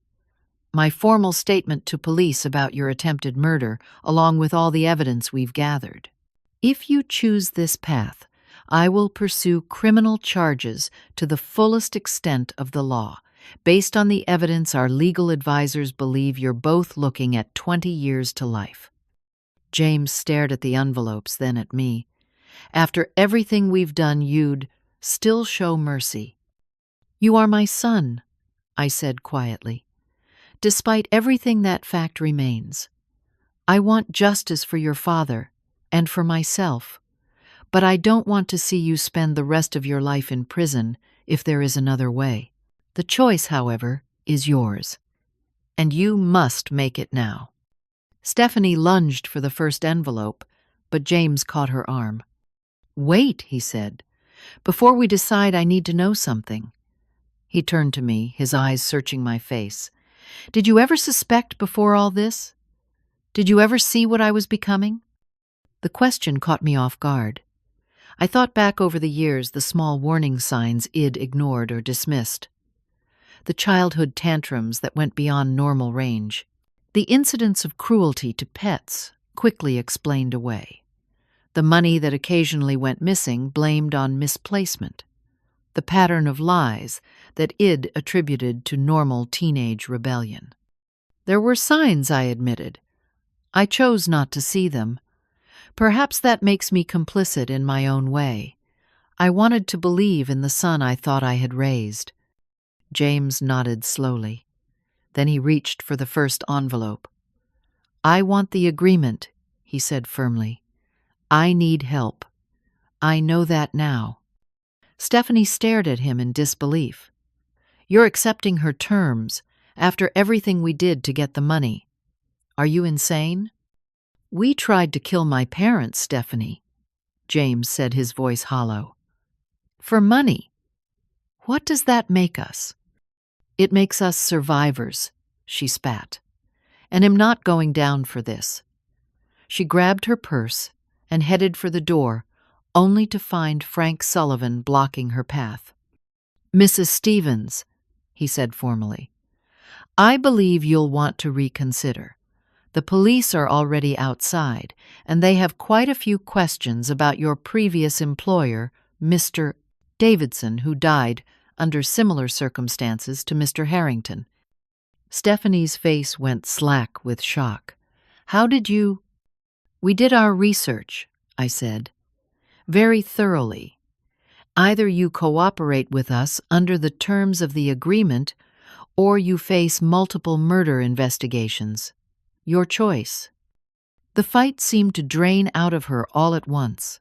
"My formal statement to police about your attempted murder, along with all the evidence we've gathered. If you choose this path, I will pursue criminal charges to the fullest extent of the law, Based on the evidence, our legal advisors believe you're both looking at 20 years to life." James stared at the envelopes, then at me. "After everything we've done, you'd still show mercy." "You are my son," I said quietly. "Despite everything, that fact remains. I want justice for your father and for myself, but I don't want to see you spend the rest of your life in prison if there is another way. The choice, however, is yours, and you must make it now." Stephanie lunged for the first envelope, but James caught her arm. "Wait," he said. "Before we decide, I need to know something." He turned to me, his eyes searching my face. "Did you ever suspect before all this? Did you ever see what I was becoming?" The question caught me off guard. I thought back over the years, the small warning signs Id ignored or dismissed. The childhood tantrums that went beyond normal range. The incidents of cruelty to pets quickly explained away. The money that occasionally went missing blamed on misplacement. The pattern of lies that Id attributed to normal teenage rebellion. There were signs, I admitted. I chose not to see them. Perhaps that makes me complicit in my own way. I wanted to believe in the son I thought I had raised. James nodded slowly. Then he reached for the first envelope. "I want the agreement," he said firmly. "I need help. I know that now." Stephanie stared at him in disbelief. "You're accepting her terms after everything we did to get the money. Are you insane?" "We tried to kill my parents, Stephanie," James said, his voice hollow. "For money. What does that make us?" "It makes us survivors," she spat. "And I'm not going down for this." She grabbed her purse and headed for the door, only to find Frank Sullivan blocking her path. "Mrs. Stevens," he said formally, "I believe you'll want to reconsider. The police are already outside, and they have quite a few questions about your previous employer, Mr. Davidson, who died under similar circumstances to Mr. Harrington." Stephanie's face went slack with shock. "How did you—" "We did our research," I said. "Very thoroughly. Either you cooperate with us under the terms of the agreement, or you face multiple murder investigations. Your choice." The fight seemed to drain out of her all at once.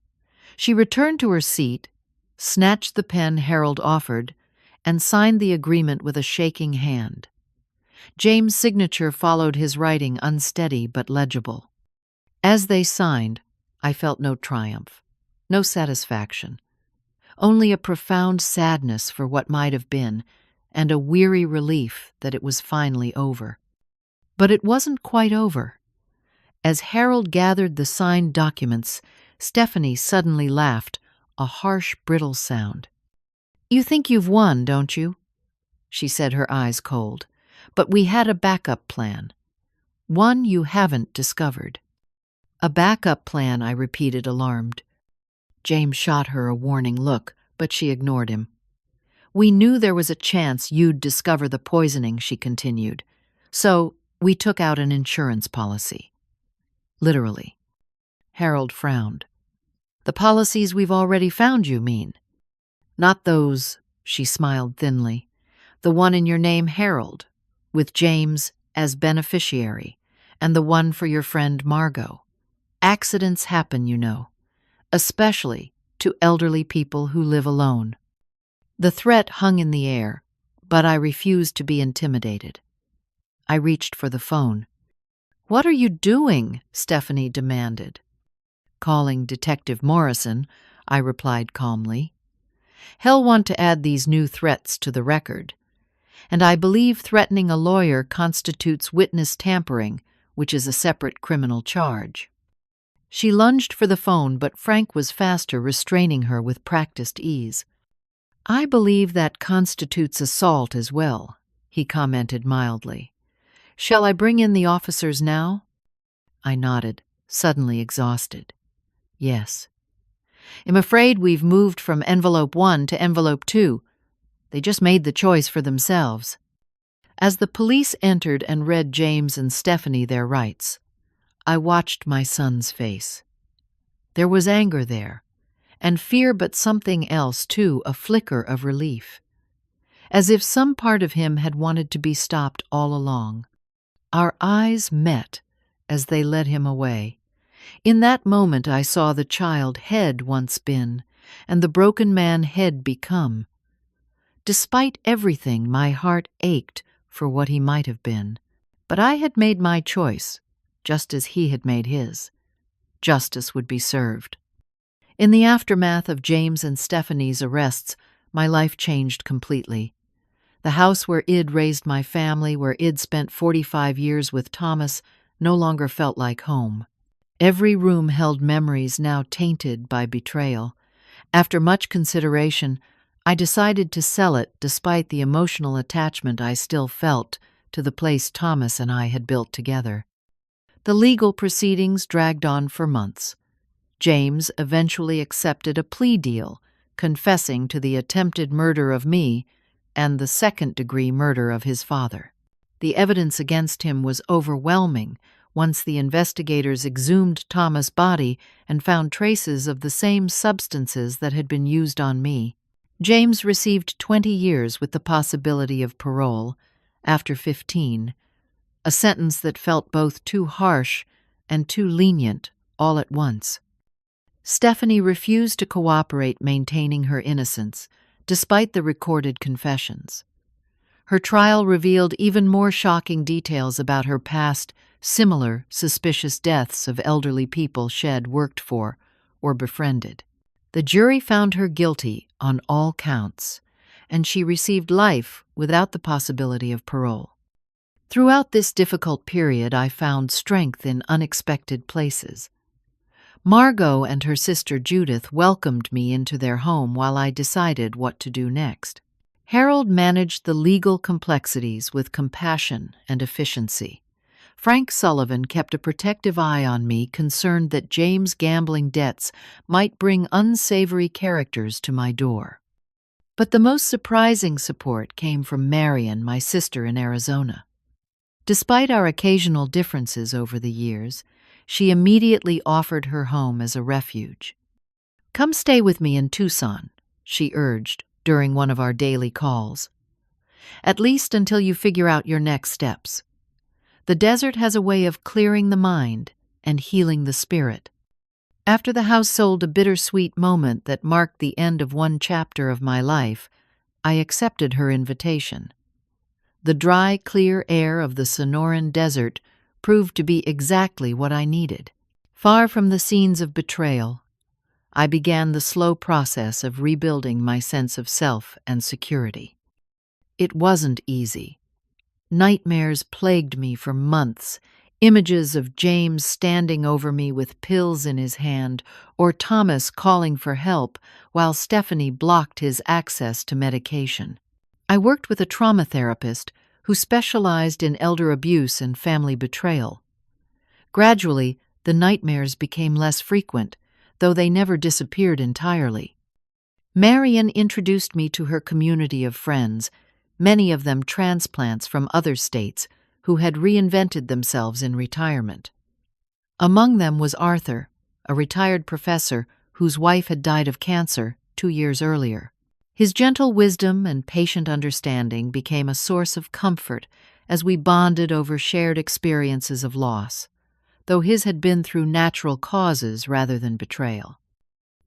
She returned to her seat, snatched the pen Harold offered, and signed the agreement with a shaking hand. James' signature followed his writing, unsteady but legible. As they signed, I felt no triumph, no satisfaction, only a profound sadness for what might have been, and a weary relief that it was finally over. But it wasn't quite over. As Harold gathered the signed documents, Stephanie suddenly laughed, a harsh, brittle sound. "You think you've won, don't you?" she said, her eyes cold. "But we had a backup plan. One you haven't discovered." "A backup plan," I repeated, alarmed. James shot her a warning look, but she ignored him. "We knew there was a chance you'd discover the poisoning," she continued. "So we took out an insurance policy." "Literally." Harold frowned. "The policies we've already found, you mean?" "Not those," she smiled thinly. "The one in your name, Harold, with James as beneficiary, and the one for your friend Margot. Accidents happen, you know, especially to elderly people who live alone." The threat hung in the air, but I refused to be intimidated. I reached for the phone. "What are you doing?" Stephanie demanded. "Calling Detective Morrison," I replied calmly. "He'll want to add these new threats to the record. And I believe threatening a lawyer constitutes witness tampering, which is a separate criminal charge." She lunged for the phone, but Frank was faster, restraining her with practiced ease. "I believe that constitutes assault as well," he commented mildly. "Shall I bring in the officers now?" I nodded, suddenly exhausted. "Yes." "I'm afraid we've moved from envelope 1 to envelope 2. They just made the choice for themselves. As the police entered and read James and Stephanie their rights, I watched my son's face. There was anger there, and fear, but something else too, a flicker of relief. As if some part of him had wanted to be stopped all along. Our eyes met as they led him away. In that moment I saw the child head once been, and the broken man head become. Despite everything, my heart ached for what he might have been. But I had made my choice, just as he had made his. Justice would be served. In the aftermath of James and Stephanie's arrests, my life changed completely. The house where Id raised my family, where Id spent 45 years with Thomas, no longer felt like home. Every room held memories now tainted by betrayal. After much consideration, I decided to sell it despite the emotional attachment I still felt to the place Thomas and I had built together. The legal proceedings dragged on for months. James eventually accepted a plea deal, confessing to the attempted murder of me and the second-degree murder of his father. The evidence against him was overwhelming once the investigators exhumed Thomas' body and found traces of the same substances that had been used on me. James received 20 years with the possibility of parole, after 15, a sentence that felt both too harsh and too lenient all at once. Stephanie refused to cooperate, maintaining her innocence, despite the recorded confessions. Her trial revealed even more shocking details about her past, similar suspicious deaths of elderly people Shed worked for or befriended. The jury found her guilty on all counts, and she received life without the possibility of parole. Throughout this difficult period, I found strength in unexpected places. Margot and her sister Judith welcomed me into their home while I decided what to do next. Harold managed the legal complexities with compassion and efficiency. Frank Sullivan kept a protective eye on me, concerned that James' gambling debts might bring unsavory characters to my door. But the most surprising support came from Marion, my sister in Arizona. Despite our occasional differences over the years, she immediately offered her home as a refuge. "Come stay with me in Tucson," she urged during one of our daily calls. "At least until you figure out your next steps. The desert has a way of clearing the mind and healing the spirit." After the house sold, a bittersweet moment that marked the end of one chapter of my life, I accepted her invitation. The dry, clear air of the Sonoran Desert proved to be exactly what I needed. Far from the scenes of betrayal, I began the slow process of rebuilding my sense of self and security. It wasn't easy. Nightmares plagued me for months, images of James standing over me with pills in his hand, or Thomas calling for help while Stephanie blocked his access to medication. I worked with a trauma therapist who specialized in elder abuse and family betrayal. Gradually, the nightmares became less frequent, though they never disappeared entirely. Marion introduced me to her community of friends, many of them transplants from other states who had reinvented themselves in retirement. Among them was Arthur, a retired professor whose wife had died of cancer 2 years earlier. His gentle wisdom and patient understanding became a source of comfort as we bonded over shared experiences of loss, though his had been through natural causes rather than betrayal.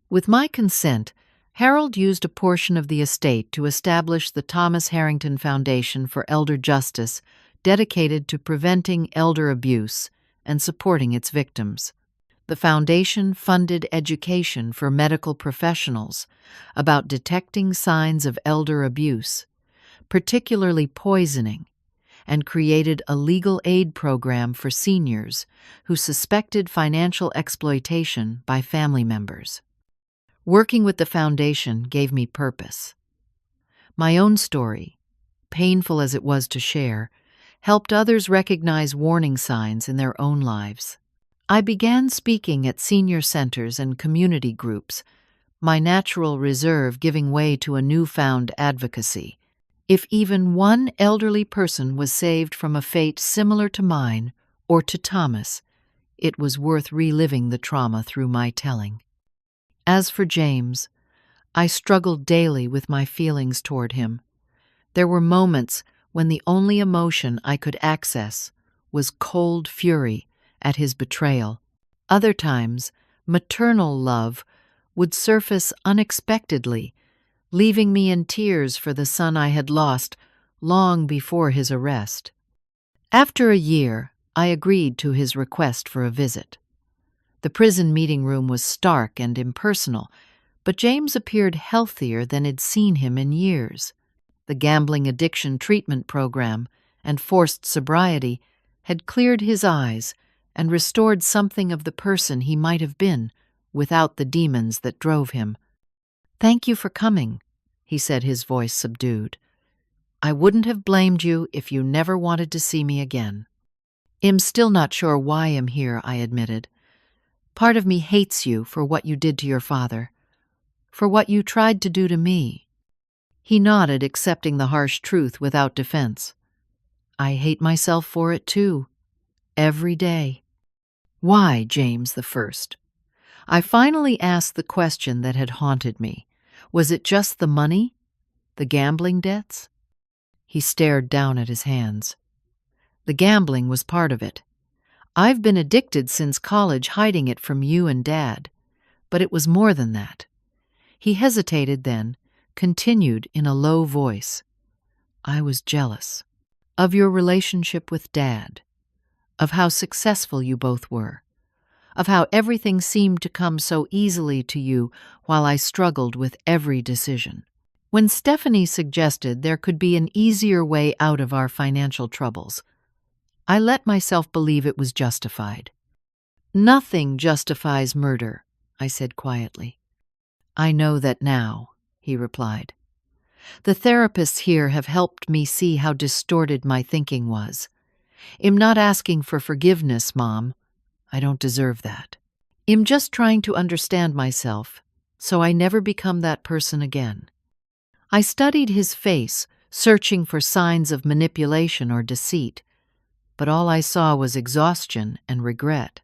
With my consent, Harold used a portion of the estate to establish the Thomas Harrington Foundation for Elder Justice, dedicated to preventing elder abuse and supporting its victims. The foundation funded education for medical professionals about detecting signs of elder abuse, particularly poisoning, and created a legal aid program for seniors who suspected financial exploitation by family members. Working with the foundation gave me purpose. My own story, painful as it was to share, helped others recognize warning signs in their own lives. I began speaking at senior centers and community groups, my natural reserve giving way to a newfound advocacy. If even one elderly person was saved from a fate similar to mine or to Thomas, it was worth reliving the trauma through my telling. As for James, I struggled daily with my feelings toward him. There were moments when the only emotion I could access was cold fury at his betrayal. Other times, maternal love would surface unexpectedly, leaving me in tears for the son I had lost long before his arrest. After a year, I agreed to his request for a visit. The prison meeting room was stark and impersonal, but James appeared healthier than I'd seen him in years. The gambling addiction treatment program and forced sobriety had cleared his eyes and restored something of the person he might have been without the demons that drove him. "Thank you for coming," he said, his voice subdued. "I wouldn't have blamed you if you never wanted to see me again." "I'm still not sure why I'm here," I admitted. "Part of me hates you for what you did to your father, for what you tried to do to me." He nodded, accepting the harsh truth without defense. "I hate myself for it too, every day." "Why, James the First?" I finally asked the question that had haunted me. Was it just the money? The gambling debts? He stared down at his hands. "The gambling was part of it. I've been addicted since college, hiding it from you and Dad. But it was more than that." He hesitated, then continued in a low voice. "I was jealous of your relationship with Dad, of how successful you both were, of how everything seemed to come so easily to you while I struggled with every decision. When Stephanie suggested there could be an easier way out of our financial troubles, I let myself believe it was justified." "Nothing justifies murder," I said quietly. "I know that now," he replied. "The therapists here have helped me see how distorted my thinking was. I'm not asking for forgiveness, Mom. I don't deserve that. I'm just trying to understand myself so I never become that person again." I studied his face, searching for signs of manipulation or deceit, but all I saw was exhaustion and regret.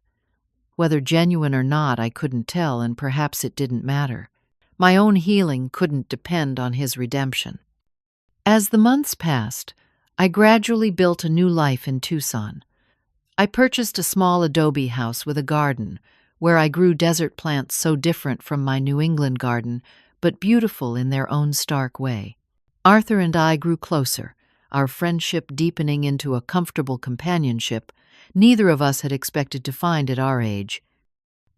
Whether genuine or not, I couldn't tell, and perhaps it didn't matter. My own healing couldn't depend on his redemption. As the months passed, I gradually built a new life in Tucson. I purchased a small adobe house with a garden, where I grew desert plants so different from my New England garden, but beautiful in their own stark way. Arthur and I grew closer, our friendship deepening into a comfortable companionship neither of us had expected to find at our age.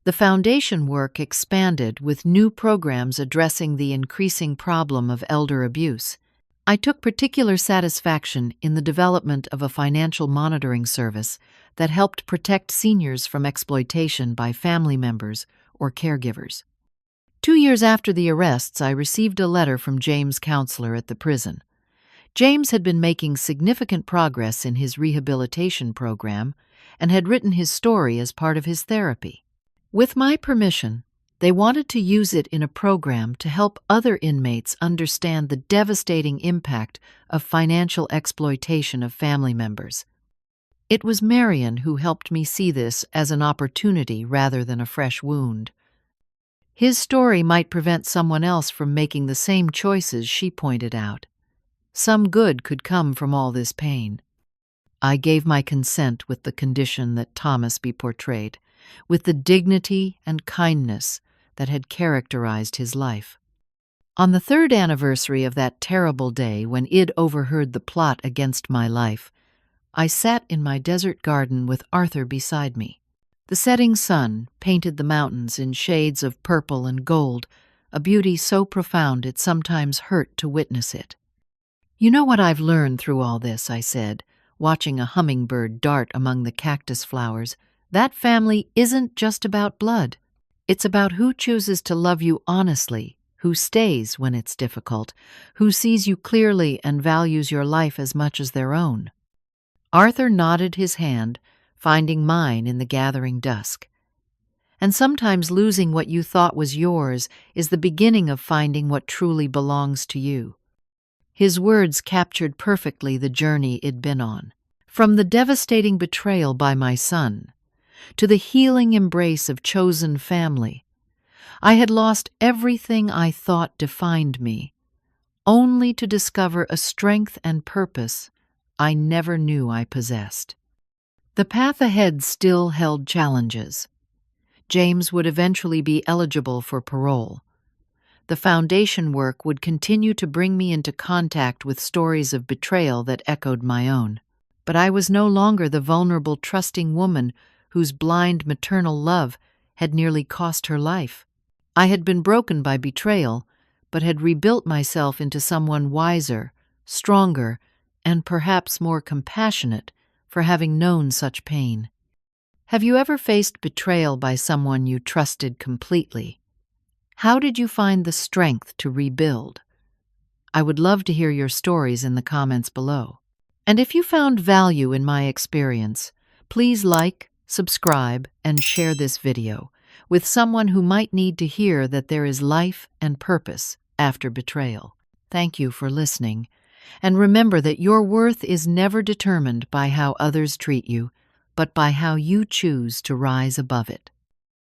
The foundation work expanded with new programs addressing the increasing problem of elder abuse. I took particular satisfaction in the development of a financial monitoring service that helped protect seniors from exploitation by family members or caregivers. 2 years after the arrests, I received a letter from James' counselor at the prison. James had been making significant progress in his rehabilitation program and had written his story as part of his therapy. With my permission, they wanted to use it in a program to help other inmates understand the devastating impact of financial exploitation of family members. It was Marion who helped me see this as an opportunity rather than a fresh wound. His story might prevent someone else from making the same choices, she pointed out. Some good could come from all this pain. I gave my consent with the condition that Thomas be portrayed, with the dignity and kindness that had characterized his life. On the 3rd anniversary of that terrible day when Id overheard the plot against my life, I sat in my desert garden with Arthur beside me. The setting sun painted the mountains in shades of purple and gold, a beauty so profound it sometimes hurt to witness it. "You know what I've learned through all this," I said, watching a hummingbird dart among the cactus flowers. "That family isn't just about blood. It's about who chooses to love you honestly, who stays when it's difficult, who sees you clearly and values your life as much as their own." Arthur nodded his hand, finding mine in the gathering dusk. And sometimes losing what you thought was yours is the beginning of finding what truly belongs to you. His words captured perfectly the journey I'd been on. From the devastating betrayal by my son, to the healing embrace of chosen family, I had lost everything I thought defined me, only to discover a strength and purpose I never knew I possessed. The path ahead still held challenges. James would eventually be eligible for parole. The foundation work would continue to bring me into contact with stories of betrayal that echoed my own. But I was no longer the vulnerable, trusting woman whose blind maternal love had nearly cost her life. I had been broken by betrayal, but had rebuilt myself into someone wiser, stronger, and perhaps more compassionate for having known such pain. Have you ever faced betrayal by someone you trusted completely? How did you find the strength to rebuild? I would love to hear your stories in the comments below. And if you found value in my experience, please like, subscribe, and share this video with someone who might need to hear that there is life and purpose after betrayal. Thank you for listening, and remember that your worth is never determined by how others treat you, but by how you choose to rise above it.